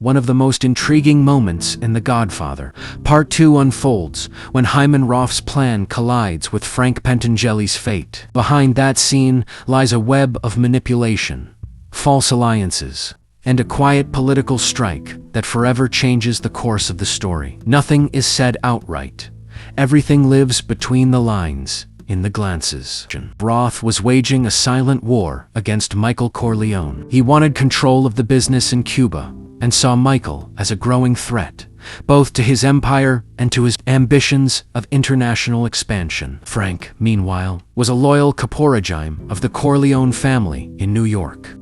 One of the most intriguing moments in The Godfather. Part 2 unfolds when Hyman Roth's plan collides with Frank Pentangeli's fate. Behind that scene lies a web of manipulation, false alliances, and a quiet political strike that forever changes the course of the story. Nothing is said outright. Everything lives between the lines, in the glances. Roth was waging a silent war against Michael Corleone. He wanted control of the business in Cuba, and saw Michael as a growing threat, both to his empire and to his ambitions of international expansion. Frank, meanwhile, was a loyal caporagime of the Corleone family in New York.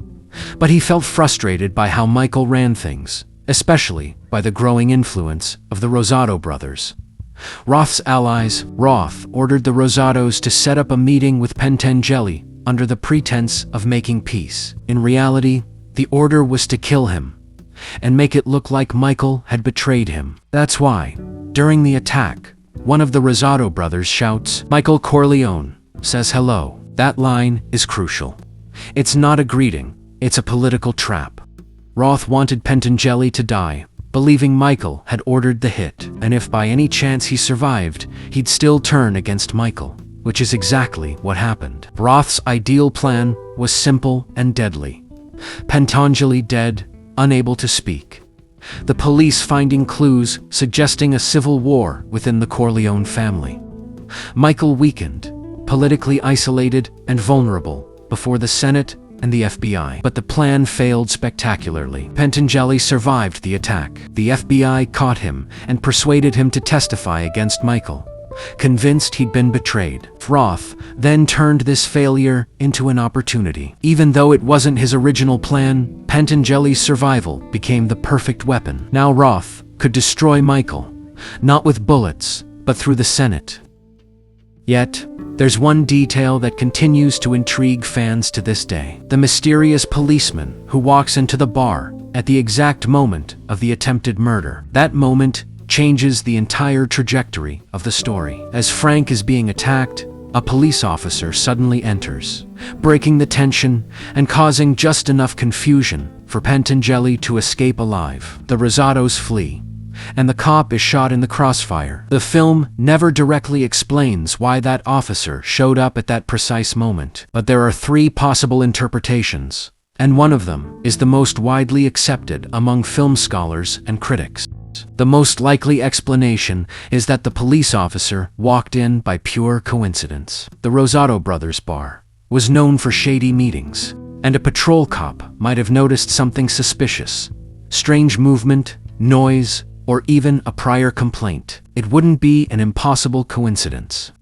But he felt frustrated by how Michael ran things, especially by the growing influence of the Rosado brothers. Roth's allies, Roth ordered the Rosados to set up a meeting with Pentangeli under the pretense of making peace. In reality, the order was to kill him and make it look like Michael had betrayed him. That's why, during the attack, one of the Rosado brothers shouts, "Michael Corleone says hello." That line is crucial. It's not a greeting, it's a political trap. Roth wanted Pentangeli to die, believing Michael had ordered the hit, and if by any chance he survived, he'd still turn against Michael, which is exactly what happened. Roth's ideal plan was simple and deadly. Pentangeli dead, unable to speak. The police finding clues suggesting a civil war within the Corleone family. Michael weakened, politically isolated and vulnerable before the Senate and the FBI. But the plan failed spectacularly. Pentangeli survived the attack. The FBI caught him and persuaded him to testify against Michael, convinced he'd been betrayed. Roth then turned this failure into an opportunity. Even though it wasn't his original plan, Pentangeli's survival became the perfect weapon. Now Roth could destroy Michael, not with bullets, but through the Senate. Yet, there's one detail that continues to intrigue fans to this day. The mysterious policeman who walks into the bar at the exact moment of the attempted murder. That moment changes the entire trajectory of the story. As Frank is being attacked, a police officer suddenly enters, breaking the tension and causing just enough confusion for Pentangeli to escape alive. The Rosados flee, and the cop is shot in the crossfire. The film never directly explains why that officer showed up at that precise moment, but there are three possible interpretations, and one of them is the most widely accepted among film scholars and critics. The most likely explanation is that the police officer walked in by pure coincidence. The Rosado brothers' bar was known for shady meetings, and a patrol cop might have noticed something suspicious, strange movement, noise, or even a prior complaint. It wouldn't be an impossible coincidence.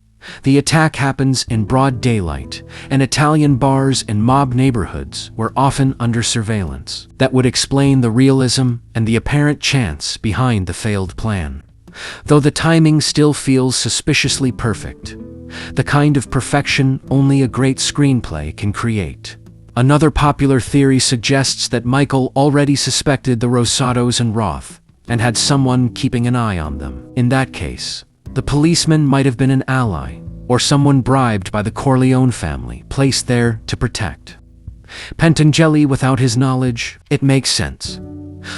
The attack happens in broad daylight, and Italian bars in mob neighborhoods were often under surveillance. That would explain the realism and the apparent chance behind the failed plan. Though the timing still feels suspiciously perfect, the kind of perfection only a great screenplay can create. Another popular theory suggests that Michael already suspected the Rosados and Roth, and had someone keeping an eye on them. In that case, the policeman might have been an ally, or someone bribed by the Corleone family, placed there to protect Pentangeli without his knowledge. It makes sense.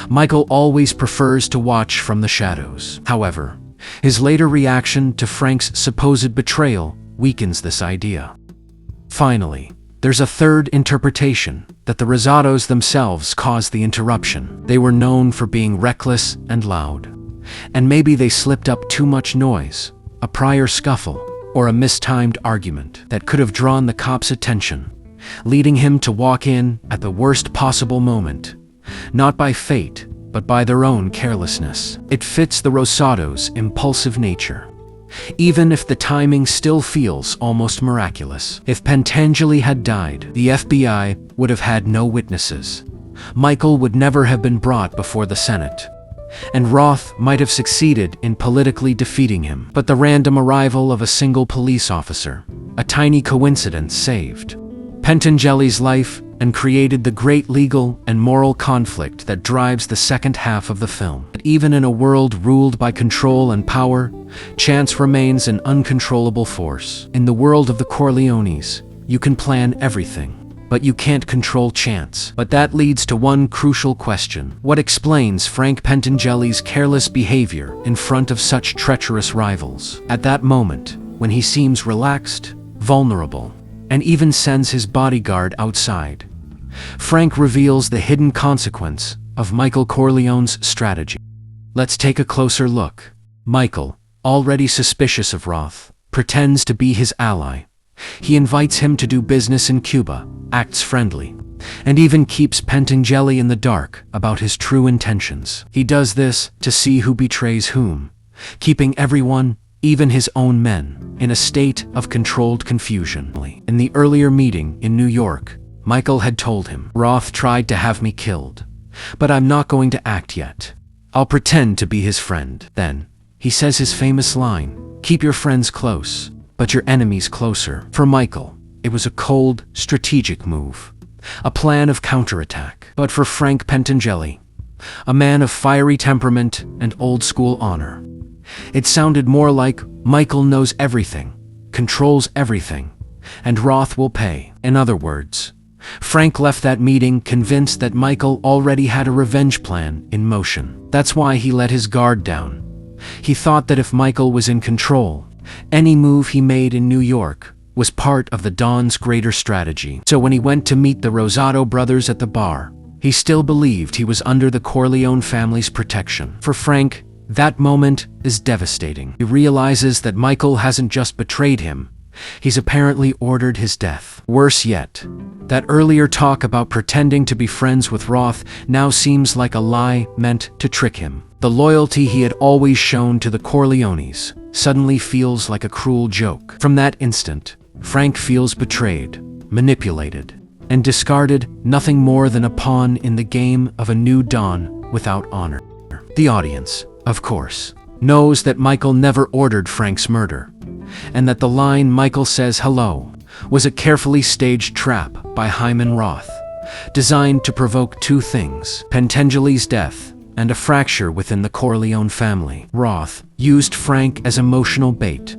Michael always prefers to watch from the shadows. However, his later reaction to Frank's supposed betrayal weakens this idea. Finally, there's a third interpretation, that the Rosados themselves caused the interruption. They were known for being reckless and loud, and maybe they slipped up too much noise, a prior scuffle, or a mistimed argument that could have drawn the cop's attention, leading him to walk in at the worst possible moment, not by fate, but by their own carelessness. It fits the Rosados' impulsive nature, even if the timing still feels almost miraculous. If Pentangeli had died, the FBI would have had no witnesses. Michael would never have been brought before the Senate, and Roth might have succeeded in politically defeating him. But the random arrival of a single police officer, a tiny coincidence, saved Pentangeli's life and created the great legal and moral conflict that drives the second half of the film. But even in a world ruled by control and power, chance remains an uncontrollable force. In the world of the Corleones, you can plan everything, but you can't control chance. But that leads to one crucial question. What explains Frank Pentangeli's careless behavior in front of such treacherous rivals? At that moment, when he seems relaxed, vulnerable, and even sends his bodyguard outside, Frank reveals the hidden consequence of Michael Corleone's strategy. Let's take a closer look. Michael, already suspicious of Roth, pretends to be his ally. He invites him to do business in Cuba, acts friendly, and even keeps Pentangeli in the dark about his true intentions. He does this to see who betrays whom, keeping everyone, even his own men, in a state of controlled confusion. In the earlier meeting in New York, Michael had told him, "Roth tried to have me killed, but I'm not going to act yet. I'll pretend to be his friend." Then, he says his famous line, "Keep your friends close, but your enemies closer." For Michael, it was a cold, strategic move, a plan of counterattack. But for Frank Pentangeli, a man of fiery temperament and old-school honor, it sounded more like Michael knows everything, controls everything, and Roth will pay. In other words, Frank left that meeting convinced that Michael already had a revenge plan in motion. That's why he let his guard down. He thought that if Michael was in control, any move he made in New York was part of the Don's greater strategy. So when he went to meet the Rosado brothers at the bar, he still believed he was under the Corleone family's protection. For Frank, that moment is devastating. He realizes that Michael hasn't just betrayed him, he's apparently ordered his death. Worse yet, that earlier talk about pretending to be friends with Roth now seems like a lie meant to trick him. The loyalty he had always shown to the Corleones suddenly feels like a cruel joke. From that instant, Frank feels betrayed, manipulated, and discarded, nothing more than a pawn in the game of a new Don without honor. The audience, of course, knows that Michael never ordered Frank's murder, and that the line "Michael says hello" was a carefully staged trap by Hyman Roth, designed to provoke two things: Pentangeli's death and a fracture within the Corleone family. Roth used Frank as emotional bait,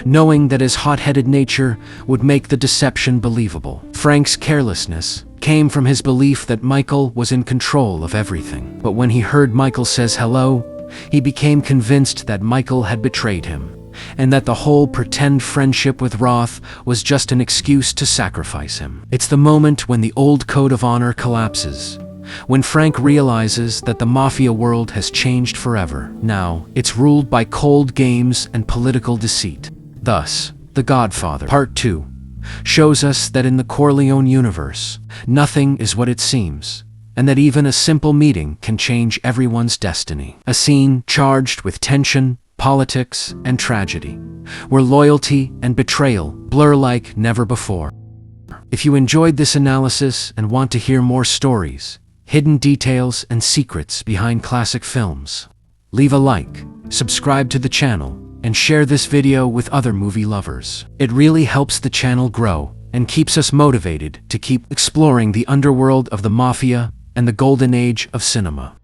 knowing that his hot-headed nature would make the deception believable. Frank's carelessness came from his belief that Michael was in control of everything. But when he heard Michael says hello, he became convinced that Michael had betrayed him, and that the whole pretend friendship with Roth was just an excuse to sacrifice him. It's the moment when the old code of honor collapses, when Frank realizes that the mafia world has changed forever. Now, it's ruled by cold games and political deceit. Thus, The Godfather Part 2 shows us that in the Corleone universe, nothing is what it seems, and that even a simple meeting can change everyone's destiny. A scene charged with tension, politics, and tragedy, where loyalty and betrayal blur like never before. If you enjoyed this analysis and want to hear more stories, hidden details, and secrets behind classic films, leave a like, subscribe to the channel, and share this video with other movie lovers. It really helps the channel grow and keeps us motivated to keep exploring the underworld of the mafia and the golden age of cinema.